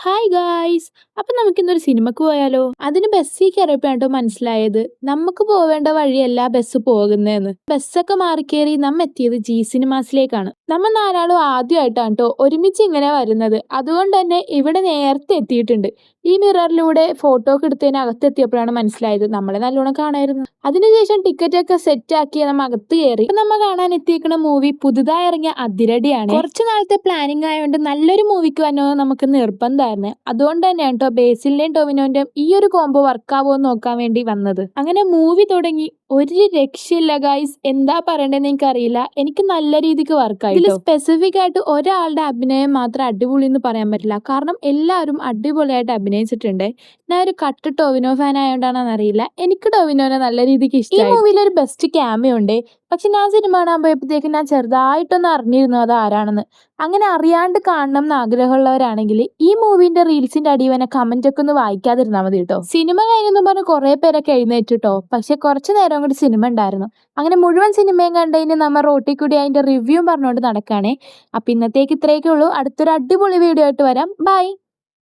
Hi guys. അപ്പൊ നമുക്കിന്നൊരു സിനിമക്ക് പോയാലോ? അതിന് ബസ്സിൽ കയറിയപ്പോഴാട്ടോ മനസ്സിലായത് നമുക്ക് പോവേണ്ട വഴിയല്ല ബസ് പോകുന്നതെന്ന്. ബസ്സൊക്കെ മാറിക്കേറി നമ്മ എത്തിയത് ജി സിനിമാസിലേക്കാണ്. നമ്മ നാലാളും ആദ്യമായിട്ടാണ് കേട്ടോ ഒരുമിച്ച് ഇങ്ങനെ വരുന്നത്. അതുകൊണ്ട് തന്നെ ഇവിടെ നേരത്തെ എത്തിയിട്ടുണ്ട്. ഈ മിററിലൂടെ ഫോട്ടോ ഒക്കെ എടുത്തതിന് അകത്തെത്തിയപ്പോഴാണ് മനസ്സിലായത് നമ്മളെ നല്ലോണം കാണായിരുന്നു. അതിനുശേഷം ടിക്കറ്റ് ഒക്കെ സെറ്റ് ആക്കി നമ്മ അകത്ത് കയറി. നമ്മ കാണാൻ എത്തിയിരിക്കുന്ന മൂവി പുതുതായി ഇറങ്ങിയ അതിരടിയാണ്. കുറച്ചു നാളത്തെ പ്ലാനിങ് ആയതുകൊണ്ട് നല്ലൊരു മൂവിക്ക് വന്നത് നമുക്ക് നിർബന്ധമായിരുന്നു. അതുകൊണ്ട് തന്നെയാണ് കേട്ടോ ബേസിലിന്റെയും ടൊവിനോന്റെയും ഈ ഒരു കോംബോ വർക്കാവോ എന്ന് നോക്കാൻ വേണ്ടി വന്നത്. അങ്ങനെ മൂവി തുടങ്ങി. ഒരു രക്ഷയില്ല ഗൈസ്. എന്താ പറയണ്ടെന്ന് എനിക്കറിയില്ല. എനിക്ക് നല്ല രീതിക്ക് വർക്കായി. ഇതിൽ സ്പെസിഫിക് ആയിട്ട് ഒരാളുടെ അഭിനയം മാത്രം അടിപൊളി എന്ന് പറയാൻ പറ്റില്ല. കാരണം എല്ലാവരും അടിപൊളിയായിട്ട് അഭിനയിച്ചിട്ടുണ്ട്. ഞാൻ ഒരു കട്ട് ടൊവിനോ ഫാൻ ആയതുകൊണ്ടാണെന്ന് അറിയില്ല, എനിക്ക് ടൊവിനോനെ നല്ല രീതിക്ക് ഇഷ്ടമായി. ഈ മൂവിയിൽ ഒരു ബെസ്റ്റ് ക്യാമിയോ ഉണ്ട്. പക്ഷെ ഞാൻ സിനിമ കാണാൻ പോയപ്പോഴത്തേക്കും ഞാൻ ചെറുതായിട്ടൊന്ന് അറിഞ്ഞിരുന്നു അത് ആരാണെന്ന്. അങ്ങനെ അറിയാണ്ട് കാണണം എന്ന് ആഗ്രഹമുള്ളവരാണെങ്കിൽ ഈ മൂവിന്റെ റീൽസിന്റെ അടിവനെ കമന്റ് ഒക്കെ ഒന്ന് വായിക്കാതിരുന്നാൽ മതി കേട്ടോ. സിനിമ കഴിഞ്ഞെന്ന് പറഞ്ഞ് കുറെ പേരൊക്കെ എഴുന്നേറ്റിട്ടോ. പക്ഷെ കുറച്ച് നേരം കൂടി സിനിമ ഉണ്ടായിരുന്നു. അങ്ങനെ മുഴുവൻ സിനിമയും കണ്ടതിന് നമ്മൾ റോട്ടിൽ കൂടി അതിന്റെ റിവ്യൂ പറഞ്ഞുകൊണ്ട് നടക്കുകയാണേ. അപ്പൊ ഇന്നത്തേക്ക് ഇത്രയൊക്കെ ഉള്ളൂ. അടുത്തൊരു അടിപൊളി വീഡിയോ ആയിട്ട് വരാം. ബൈ.